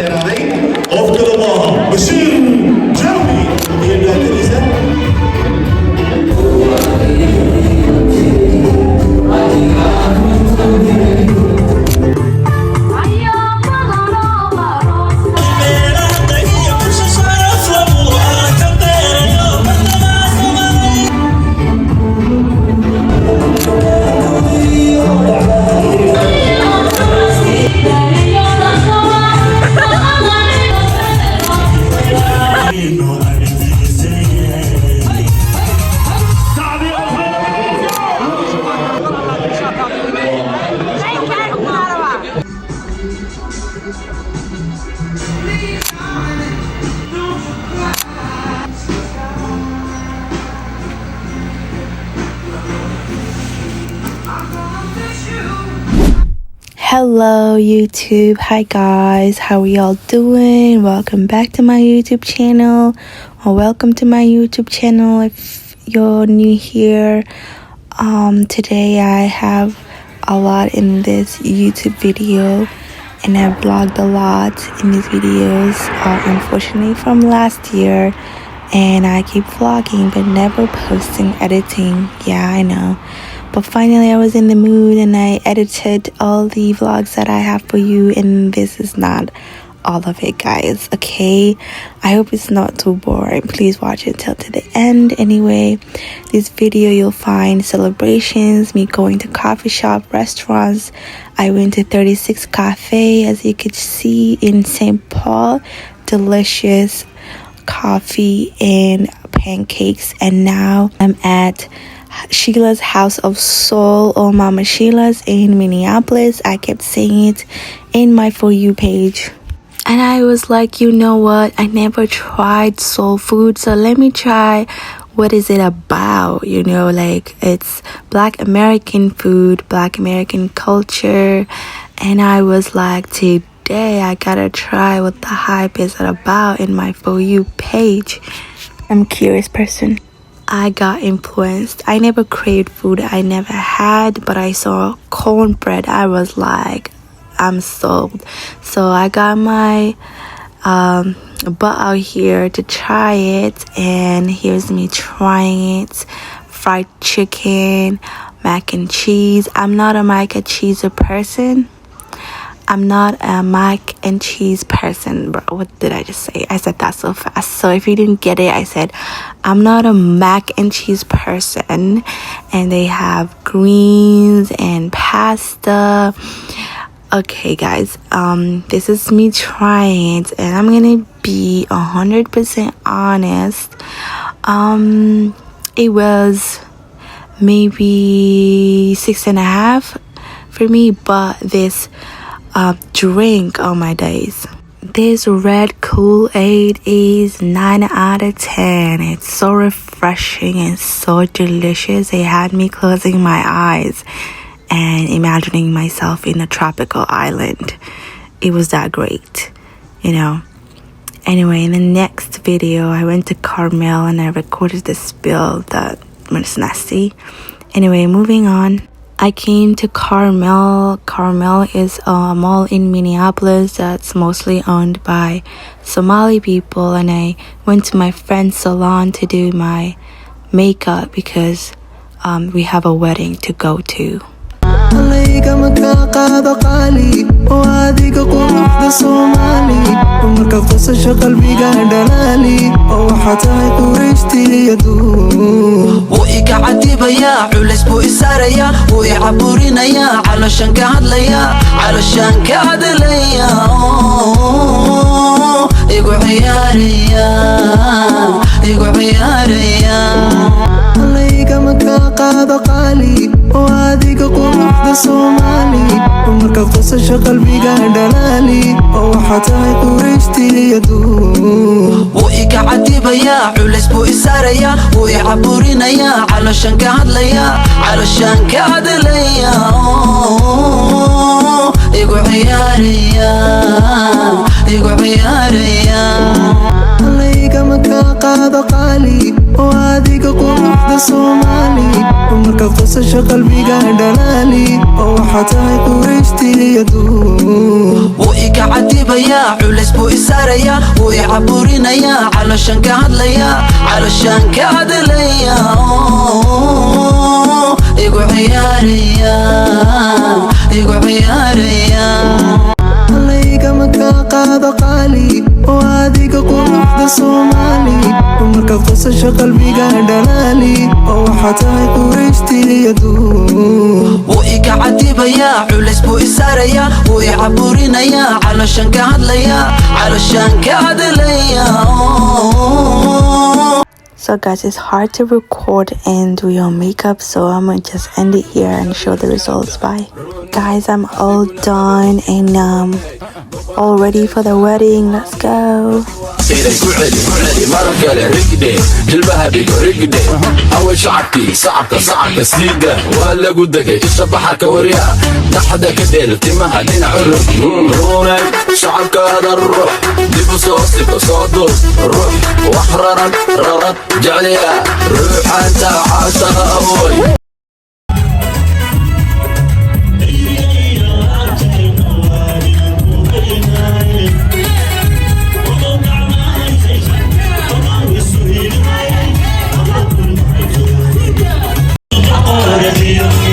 أفضل الله بشير جابي هي الكنيسة. Hello YouTube, hi guys, how are y'all doing? Welcome back to my YouTube channel, or welcome to my YouTube channel if you're new here. Today I have a lot in this YouTube video, and I vlogged a lot in these videos, unfortunately from last year, and I keep vlogging but never posting, editing. Yeah, I know. But finally I was in the mood and I edited all the vlogs that I have for you, and this is not all of it, guys, okay? I hope it's not too boring. Please watch it till to the end. Anyway, this video you'll find celebrations, me going to coffee shop, restaurants. I went to 36 Cafe, as you could see, in St. Paul. Delicious coffee and pancakes. And now I'm at Sheila's House of Soul, or Mama Sheila's in Minneapolis. I kept saying it in my For You page, and I was like, you know what, I never tried soul food, so let me try. What is it about? You know, like, it's Black American food, Black American culture, and I was like, today I gotta try what the hype is about in my For You page. I'm a curious person. I got influenced. I never craved food I never had, but I saw cornbread. I was like, I'm sold. So I got my butt out here to try it, and here's me trying it. Fried chicken, mac and cheese. I'm not a mac and cheese person. I'm not a mac and cheese person, bro. What did I just say? I said that so fast. So if you didn't get it, I said I'm not a mac and cheese person. And they have greens and pasta. Okay, guys. This is me trying it, and I'm gonna be 100% honest. It was maybe 6.5 for me, but this drink, oh my days, this red Kool-Aid is 9 out of 10. It's so refreshing and so delicious. It had me closing my eyes and imagining myself in a tropical island. It was that great, you know. Anyway, in the next video I went to Carmel and I recorded the spill that was nasty. Anyway, moving on. I came to Carmel. Carmel is a mall in Minneapolis that's mostly owned by Somali people, and I went to my friend's salon to do my makeup because we have a wedding to go to. عليك مكاقاب قالي وهذيك قروف دا صومالي ومركا قصش قلبي قادلالي وحتى قريشتي يدو وإيكا عديبا يا علاس بو إساريا وإعبورينا يا علشان كهدليا علشان كهدليا إيقو عياريا إيقو عياريا عليك مكاقاب قالي وهذيك قروف دا صومالي ومركا قصش قلبي قادلالي وحتى قريشتي يدو وإيكا عديبا يا علاس بو إساريا وإعبورينا يا علشان كهدليا علشان كهدليا إيقو عياريا إيقو عياريا عليك مكاقاب qaado qaali oo adiga quruxda Soomaali marka qosasho qalbiga dhalaali oo waxa tahay qurayshtiiyadu oo iga cadibaya culays buu isaraya oo i caburinaya calashan ka hadlaya igu ciyaaraya halayga maka qaado qaali oo adiga quruxda Soomaali marka qosasho qalbiga dhalaali oo waxa tahay qurayshtiiyadu oo iga cadibaya culays buu isaraya oo i caburinaya calashan ka hadlaya So guys, it's hard to record and do your makeup, so I'm gonna just end it here and show the results. Bye guys, I'm all done and all ready for the wedding. Let's go. أول شعبتي صعبة سيدة وهلا قدك الشبحة كوريا تحدك ديل تمها دين عرب روني شعبك هذا الروح دي بصوص روح وحررت ررت جعليها روح أنت عاشق أبوي Leaving 2 hours.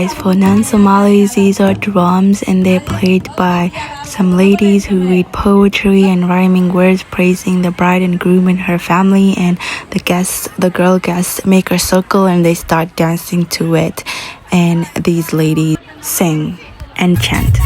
guys. For non-Somalis, these are drums and they're played by some ladies who read poetry and rhyming words praising the bride and groom and her family, and the girl guests make a circle and they start dancing to it, and these ladies sing and chant.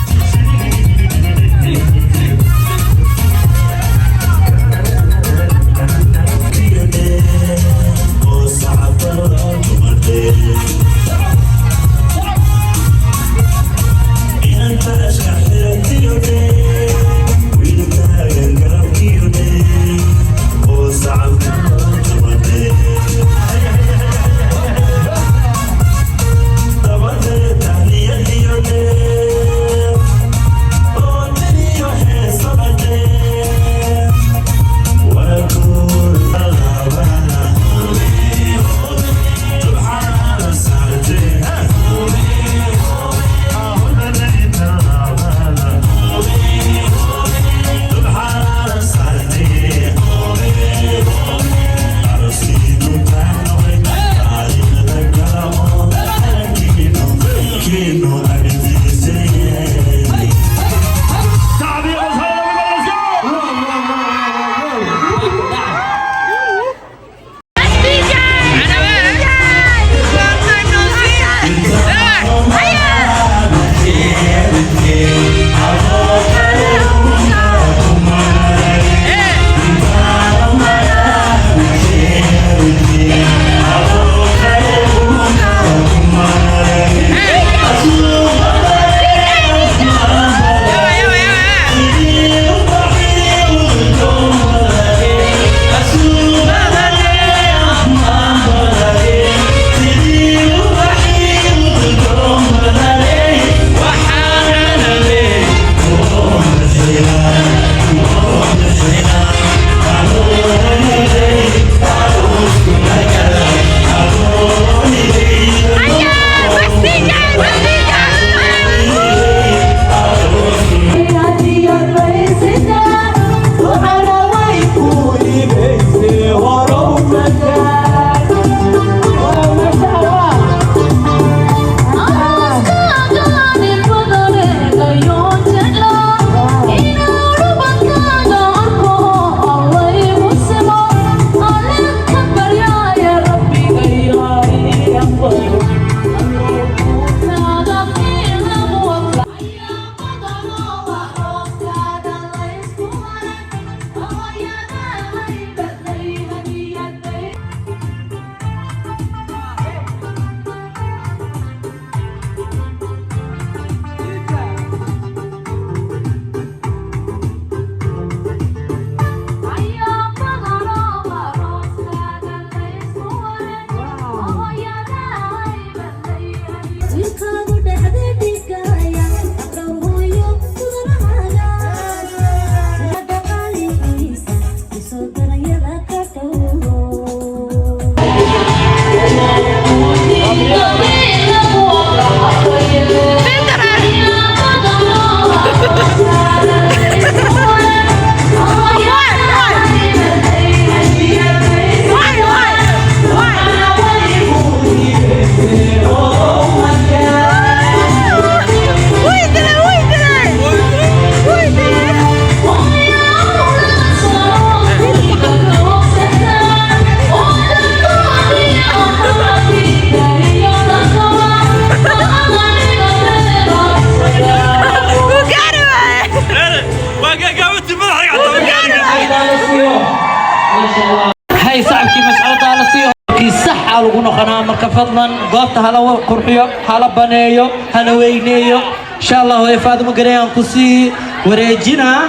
هاي صاحبكي مسعود على سيو كي صح على قناة مركب فضلا قابت هلا قرحيو هلا بنيو هلا وينيو إن شاء الله هو يفاد مقريان قصي وريجينا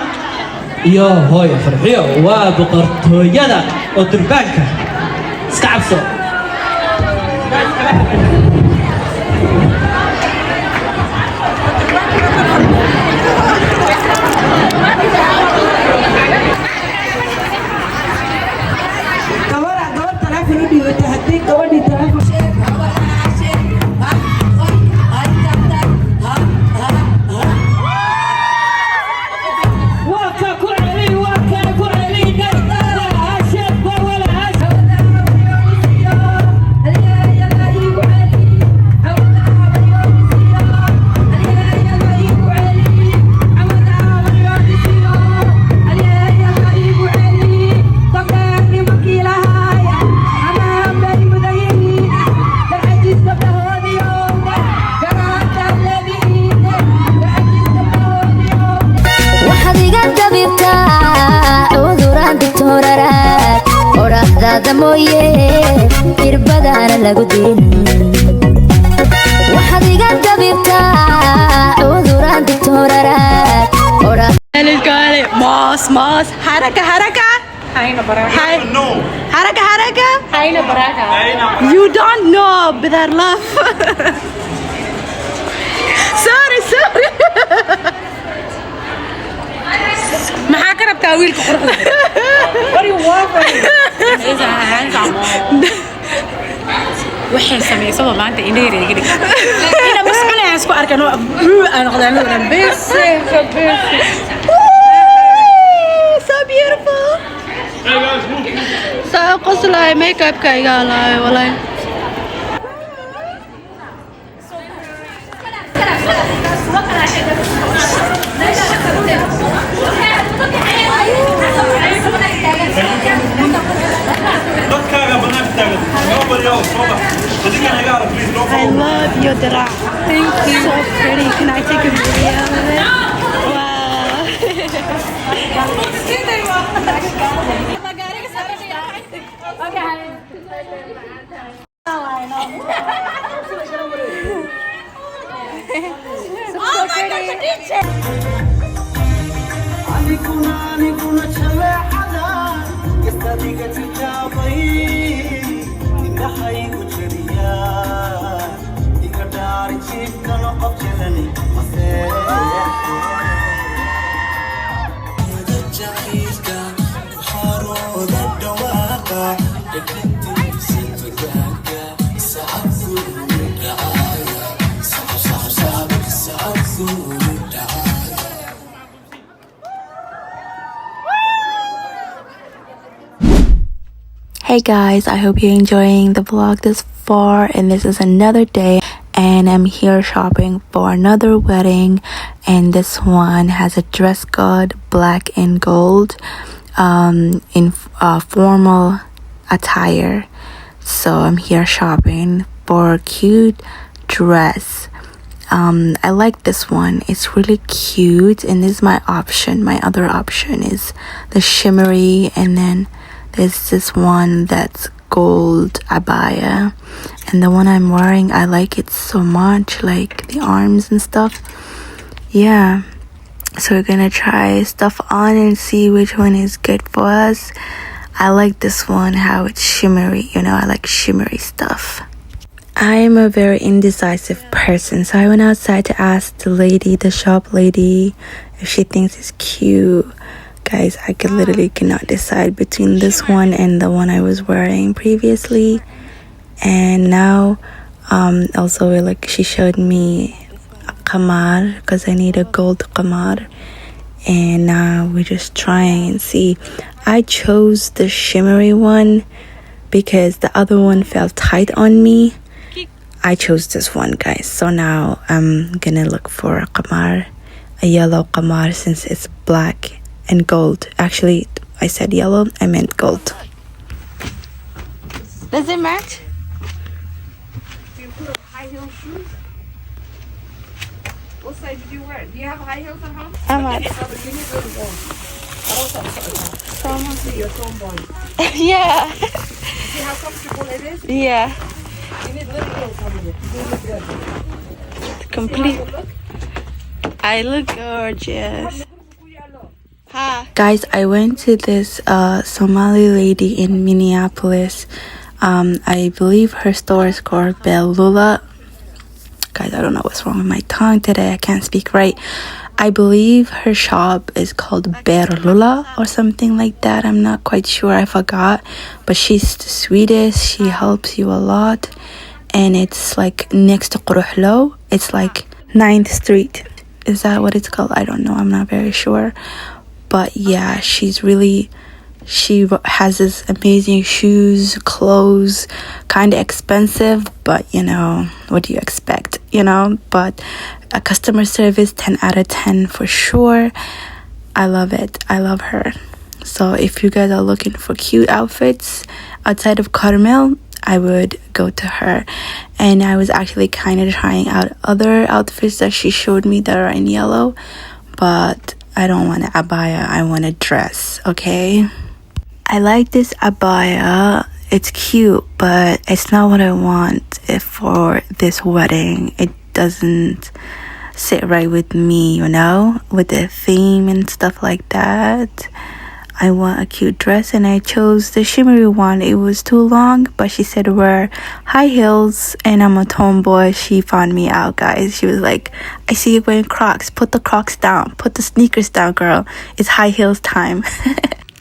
يو هو يفرحيو وبقرتو يدا ودربانك اسكعبسو Yeah. xaafadda mooye irbadaana lagu dirin waxaad iga dabibtaa cuduraan digtooraraad Let's go. Moss, moss. Haraka, haraka. No. Haraka, haraka. You don't know, but I love. Sorry, sorry. maxaa ka rabtaa wiilka quruxda what do you want from me waxay sameysay maanta indheer iga dhig ina mas'uuliyad isku arkaan aan noqdaan bes So beautiful. So qoslay makeup ka iga laay walay. Nobody else. Please, no I love your dress. Thank you. So pretty. Can I take a video of it? Hey guys, I hope you're enjoying the vlog this far, and this is another day and I'm here shopping for another wedding, and this one has a dress code black and gold in formal attire. So I'm here shopping for a cute dress. I like this one. It's really cute, and this is my option. My other option is the shimmery, and then there's this one that's gold abaya, and the one I'm wearing, I like it so much, like the arms and stuff. Yeah, so we're gonna try stuff on and see which one is good for us. I like this one, how it's shimmery, you know, I like shimmery stuff. I am a very indecisive person, so I went outside to ask the shop lady, if she thinks it's cute. Guys, I literally cannot decide between this one and the one I was wearing previously. And now, also, like, she showed me a qamar, because I need a gold qamar. And now we're just trying and see. I chose the shimmery one because the other one felt tight on me. I chose this one, guys. So now I'm gonna look for a qamar, a yellow qamar, since it's black and gold. Actually, I said yellow, I meant gold. Does it match? Do you put high heel shoes? What size did you wear? Do you have high heels at home? You need little ones. I want to see your tomboy. Yeah. See how comfortable it is? Yeah. You need little heels, honey. You look good. Complete. I look gorgeous. Guys, I went to this Somali lady in Minneapolis. I believe her store is called Belula. Guys, I don't know what's wrong with my tongue today. I can't speak right. I believe her shop is called Berlula or something like that. I'm not quite sure. I forgot. But she's the sweetest. She helps you a lot. And it's like next to Quruhlo. It's like 9th Street. Is that what it's called? I don't know. I'm not very sure. But yeah, she has this amazing shoes, clothes, kind of expensive, but you know, what do you expect, you know? But a customer service 10 out of 10 for sure. I love it. I love her. So if you guys are looking for cute outfits outside of Carmel, I would go to her. And I was actually kind of trying out other outfits that she showed me that are in yellow, but I don't want an abaya, I want a dress, okay? I like this abaya. it's cute, but it's not what I want for this wedding. It doesn't sit right with me, you know, with the theme and stuff like that. I want a cute dress and I chose the shimmery one. It was too long, but she said wear high heels and I'm a tomboy. She found me out, guys. She was like, I see you wearing Crocs. Put the Crocs down. Put the sneakers down, girl. It's high heels time.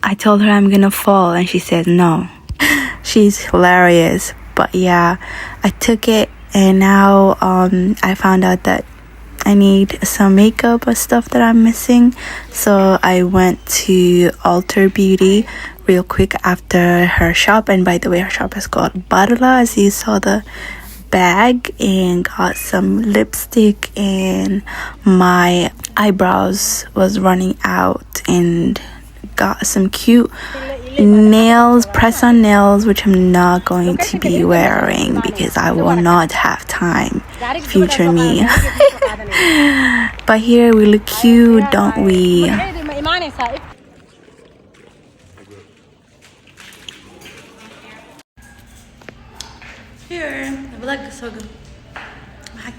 I told her I'm gonna fall and she said no. She's hilarious. But yeah, I took it and now I found out that I need some makeup or stuff that I'm missing, so I went to Alter Beauty real quick after her shop. And by the way, her shop is called Barla, as you saw the bag, and got some lipstick, and my eyebrows was running out, and got some cute nails, press on nails, which I'm not going to be wearing because I will not have time, future me. But here we look cute, don't we? Here, the vlog is so good. Oh my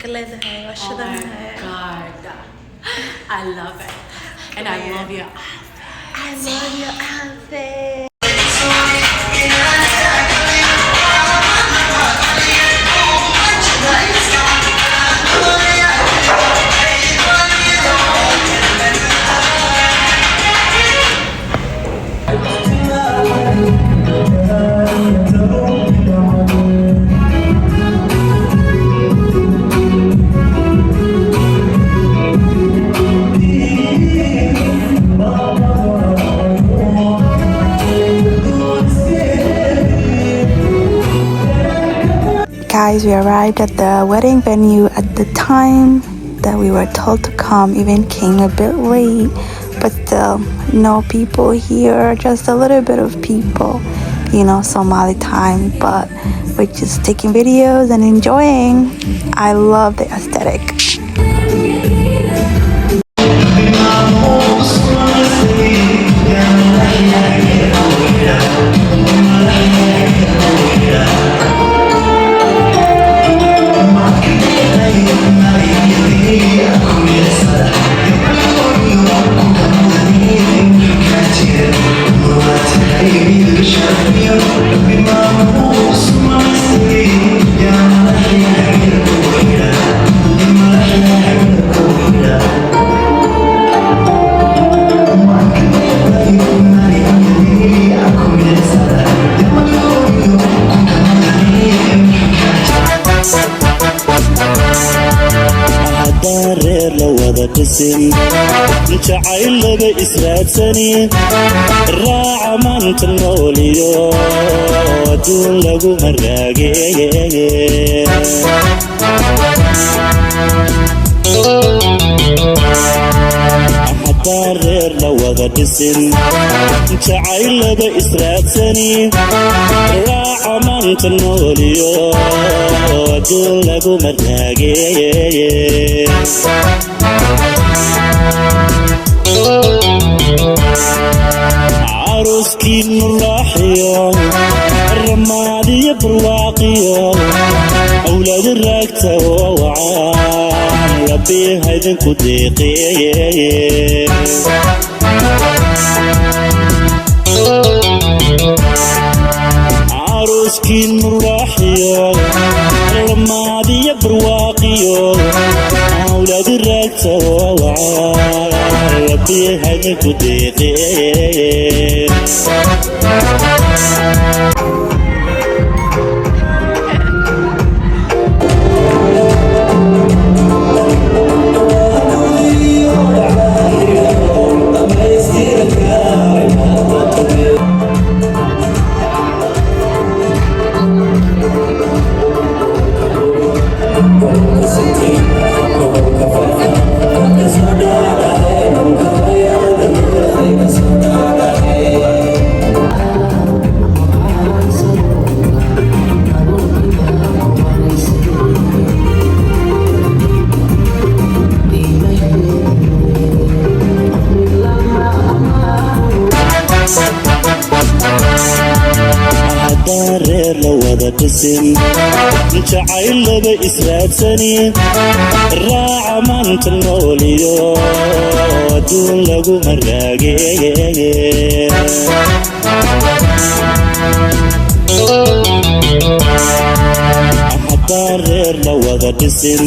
god. I love it. And I love you. I love your outfit. Guys, we arrived at the wedding venue at the time that we were told to come. Even came a bit late, but still no people here, just a little bit of people, you know, Somali time, but we're just taking videos and enjoying. I love the aesthetic. jacayl laga israadsanin raaca maanta nooliyo adduun lagu maraageeye haddaan reer la wada dhisin jacayl laga israadsanin raaca maanta nooliyo adduun lagu maraageeye عروسكي الراحية الرمادية برواقية أولاد الراكتة ووعان ربي هيدن كديقية عروسكي الراحية الرمادية برواقية أولاد الراكتة ووعان ربي هيدن كديقية dhisin jacayl laba israadsanin raaca maanta nooliyo adduun lagu maraageeye haddaan reer la wada dhisin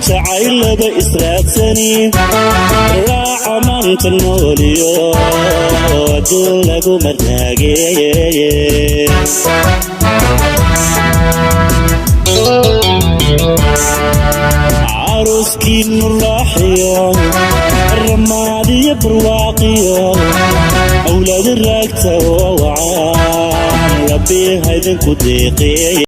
jacayl laba israadsanin raaca maanta nooliyo adduun lagu maraageeye caruskiinu raaxiyo ramaadiyo barwaaqiyo awlaadi raagta oo wacaan rabbi haydinku deeqeeye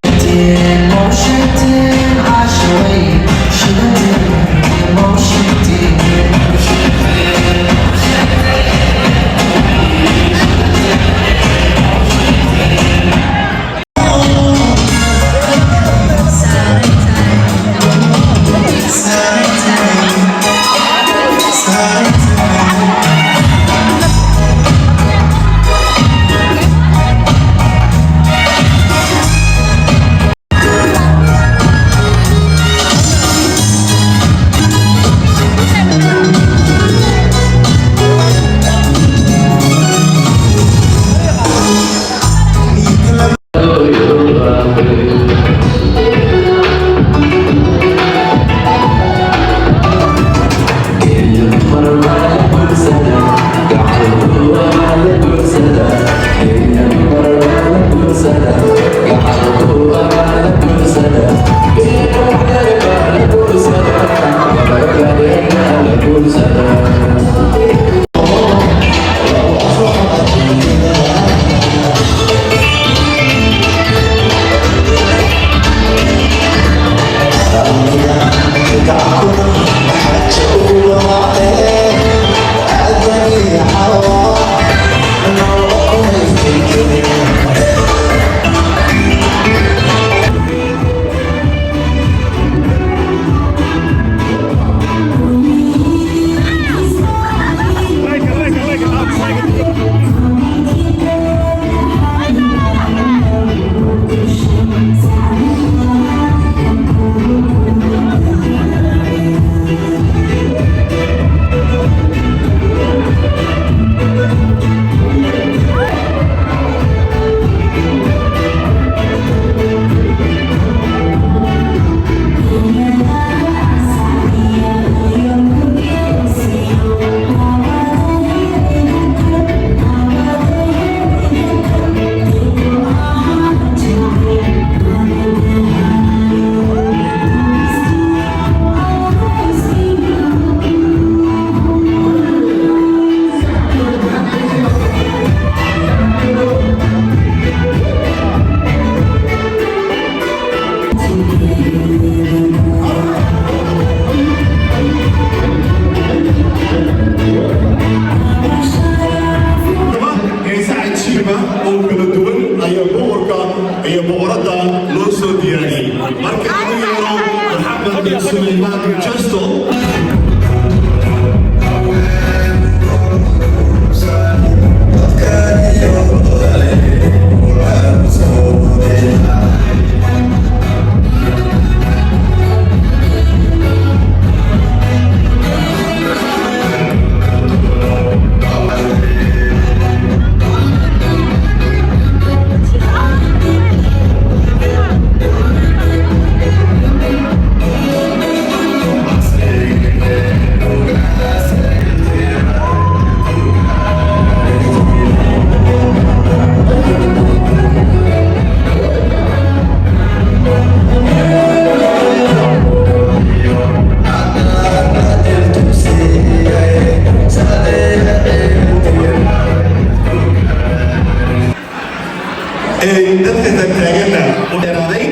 dadka tagtaagana u dheeraaday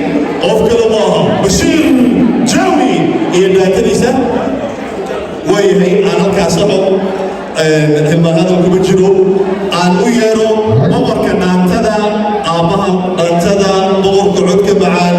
qof kale maaha bashiir jawi iyo dhaatadiisa waayahay aan halkaas aqo tilmaanada kuma jiro aan u yeero boqorka dhaantada aabbaha dhaantada boqorka codka macaan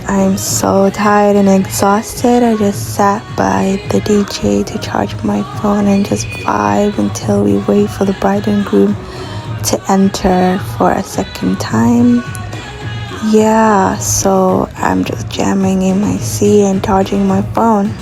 I'm so tired and exhausted. I just sat by the DJ to charge my phone and just vibe until we wait for the bride and groom to enter for a second time. Yeah, so I'm just jamming in my seat and charging my phone.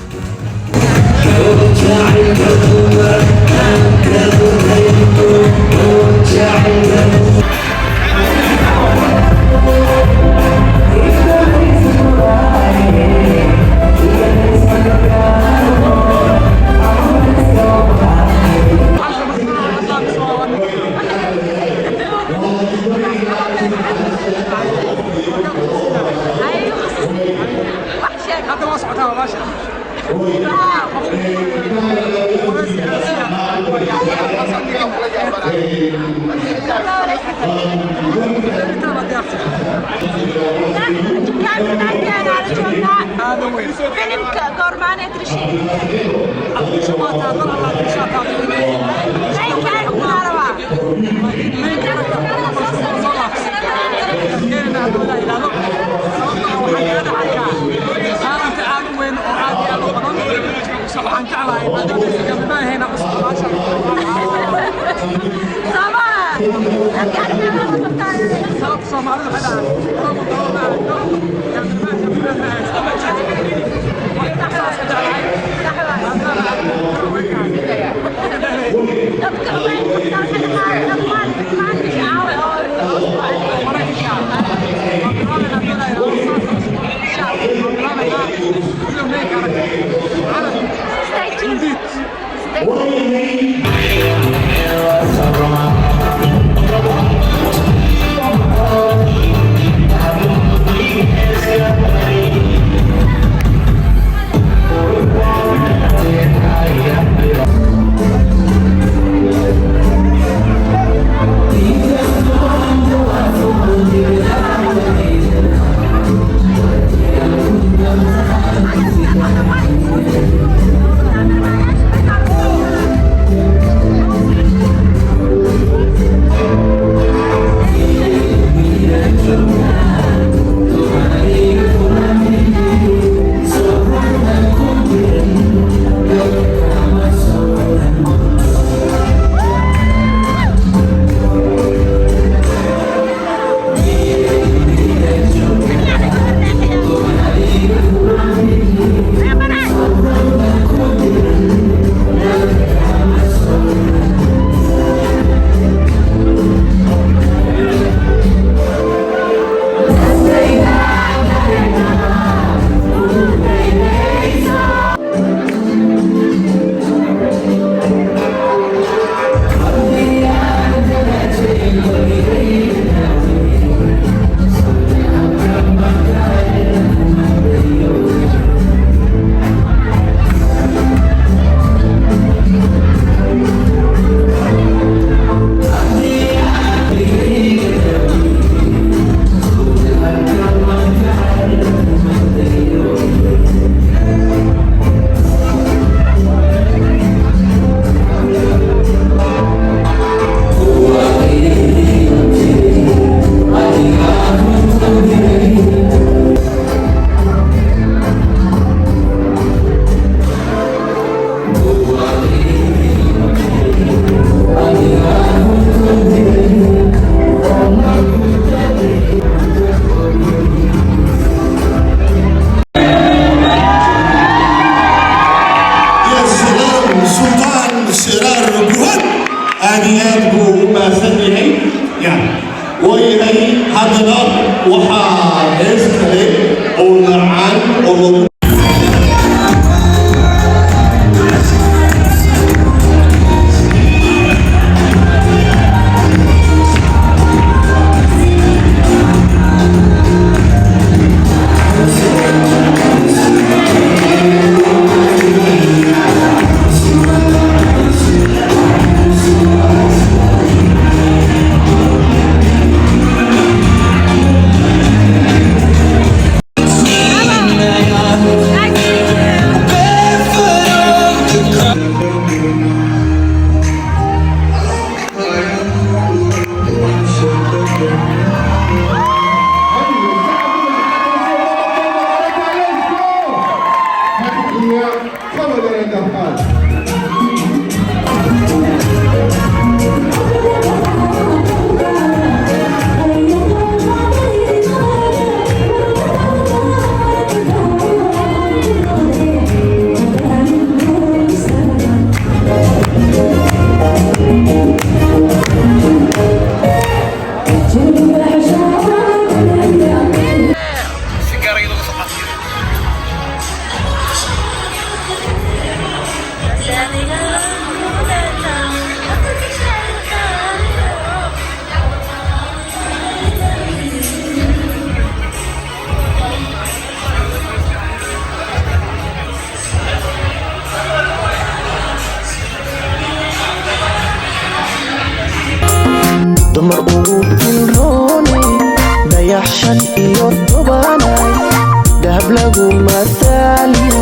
lagu mataaliyo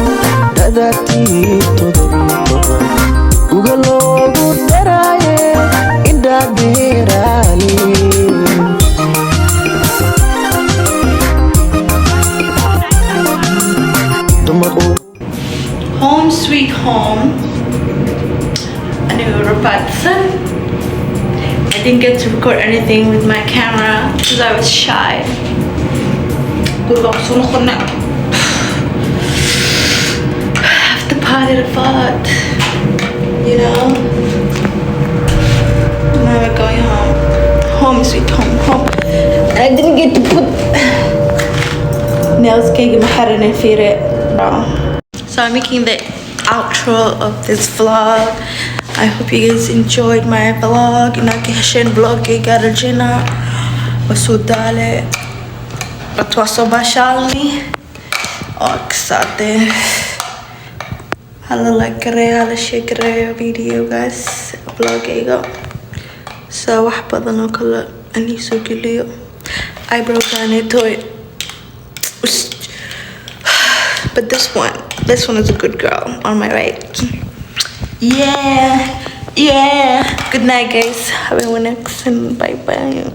dadatii todobito uga loogu daraaye indhaa beeraani Home sweet home. Anyway, Patson. I didn't get to record anything with my camera because I was shy. After party the fought, you know. Now we're going home. Home sweet home, home. And I didn't get to put nails cake in my head and feed it. So I'm making the outro of this vlog. I hope you guys enjoyed my vlog. Inakashin vlog garajina wasudale atwaso bashalni oksate hala like hala share video guys vlog ego so wax badan oo kale ani soo geliyo eyebrow toy. But this one is a good girl on my right. Yeah. Good night, guys. Have a good night and bye bye.